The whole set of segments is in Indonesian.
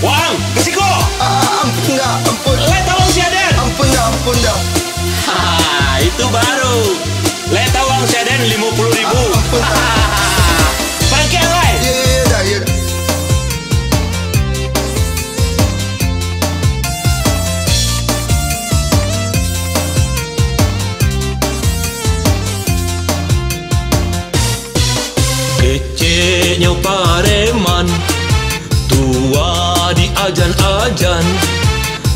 Wang, kesiko. Ampun dah, ampun. Letawang si Aden. Ampun dah. Hahaha, itu baru. Letawang si Aden 50.000. Ampun dah. Pangkian lain. Ya dah. Keceknya pareman, tua di ajan-ajan,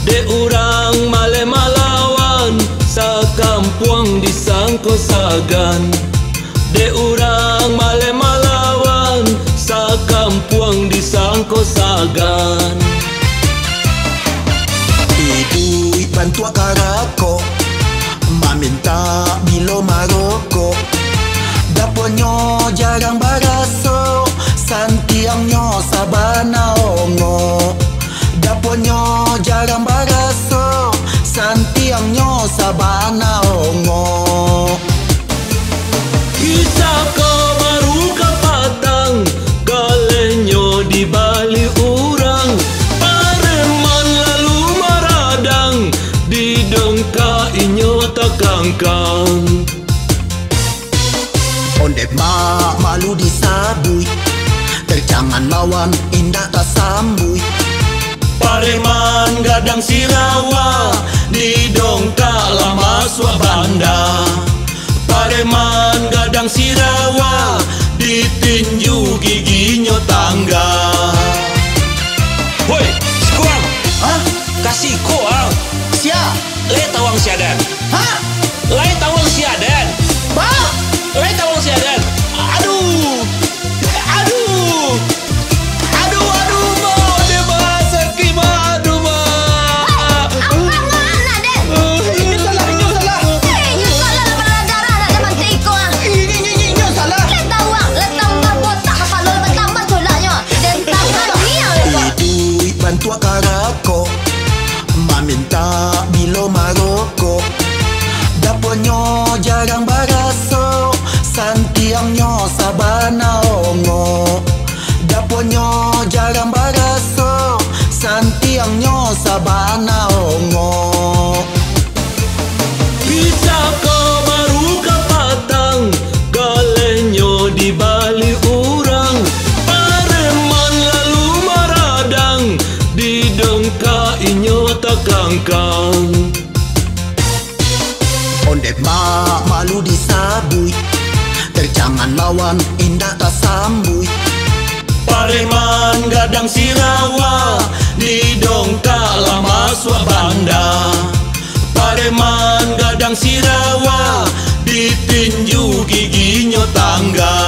de urang male malawan, sakampuang disangko sagan. De urang male malawan, sakampuang disangko sagan. Ibu bantu karako, maminta bilo maroko. Daponyo jarang baraso, santiangnya sabana ongo. Daponyo jarang baraso, santiangnya sabana ongo. Bisa kau baru kapatang, galenyo di bali urang. Pareman lalu maradang, di dongka inyo takangkang. Ondep malu disabui, terjangan lawan indah tak sambui. Pareman gadang sirawa, di dongka lama swabanda. Pareman gadang sirawa, ditinju giginyo tangga. Woi, sikuang. Hah? Kasih koang. Sia? Letawang si Aden. Hah? Letawang si Aden. Ba? Letawang si Aden. Aduh. Ma, de ma, sakit ma, aduh ma. Inyo salah. Inyo salah. Ibu bantu karako, maminta bilo maroko. Daponyo jarang baraso, santiangnya sabana ongo. Daponyo jarang baraso, santiangnya sabana ongo. Bisa kau baru kapatang, galenyo di bali urang. Pareman lalu maradang, di dongka inyo takangkang. Ondep malu disabui, terjangan lawan indah tak sambui. Pareman gadang sirawa, di dongka lama swabanda. Pareman gadang sirawa, ditinju giginyo tangga.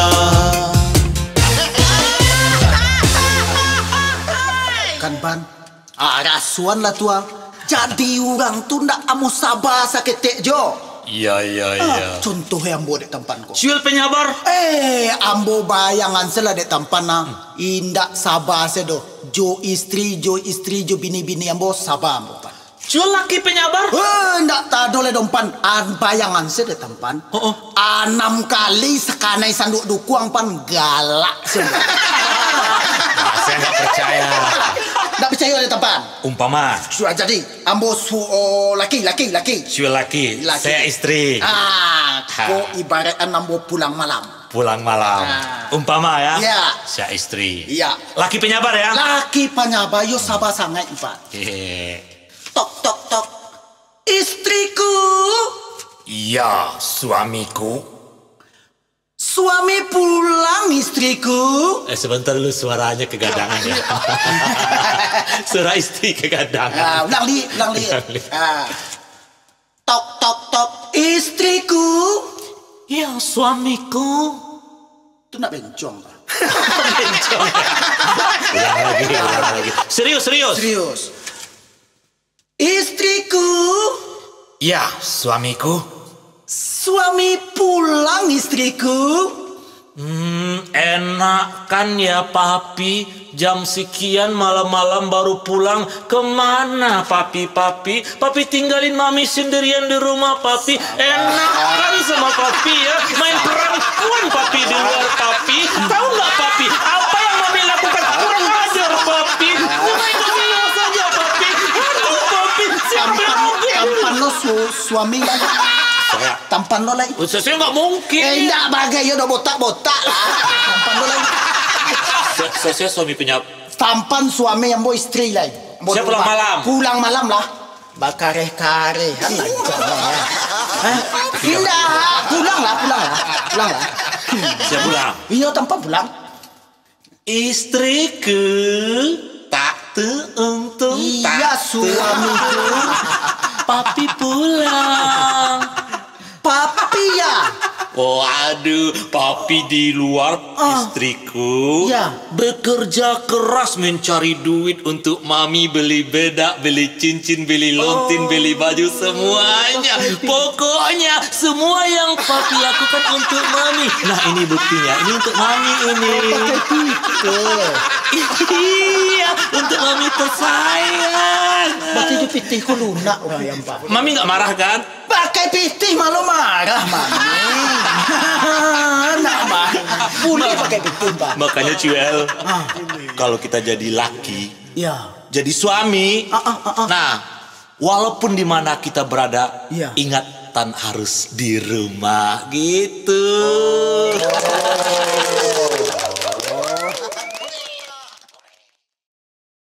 Kan ban, rasuan lah tuang. Jadi orang tu ndak amu sabar sakit jo. Iya. Contoh yang boleh tempan ko. Siul penyabar. Ambo bayangan sela dek tampan na. Indak sabar sedo. Jo istri jo bini ambo sabar ambo pan. Siul laki penyabar. Ndak tado le dompan. An bayangan se dek tampan. 6 kali sekanai sanduk dukuang pan galak semua. Saya nggak percaya. Ndak percaya le tampan. Umpama. Sudah jadi ambo laki. Siul laki. Saya istri. Kok ibaratkan ambo pulang malam. Pulang malam. Umpama ya. Ya. Saya istri. Iya. Laki penyabar ya. Laki penyabar yo sabar sangat Pak. Tok. Istriku. Iya, suamiku. Suami pulang istriku. Sebentar dulu suaranya kegadangan ya. Suara istri kegadangan. Ulang li. Tok. Istriku. Iya, suamiku. Itu nak bencong Pak. Bencong. Ulang lagi. Serius. Istriku. Iya, suamiku. Suami pulang istriku. Enak kan ya papi, jam sekian malam-malam baru pulang. Kemana papi? Papi tinggalin mami sendirian di rumah papi. Enak kan sama papi ya, main perempuan papi di luar papi. Tahu nggak papi, apa yang mami lakukan? Kurang ajar papi. Mulai suami lah. Saya, Tampan lo lah. saya nggak mungkin. Enggak bagai ya udah botak-botak lah. Tampan lo lah. Saya suami punya. Tampan suami yang mau istri lah. Saya pulang malam. Pulang malam lah. Bakare-kare. Indah. Pulang lah. Saya pulang. Iya tampan pulang. Istriku tak untuk Iya suamiku. papi pulang. Papi ya. Oh aduh, papi di luar istriku Ya. bekerja keras mencari duit untuk mami beli bedak, beli cincin, beli lontin, beli baju semuanya. Pokoknya semua yang papi lakukan untuk mami. Nah ini buktinya, ini untuk mami ini. Iya, untuk mami tersayang. Berarti itu pitihku lunak orang yang pak. Mami nggak marah kan? Pakai pitih malu marah mami. Nak marah. Boleh pakai pitih pak. Makanya Cuel, kalau kita jadi laki, Ya. jadi suami, nah walaupun di mana kita berada, Iya. ingatan harus di rumah gitu.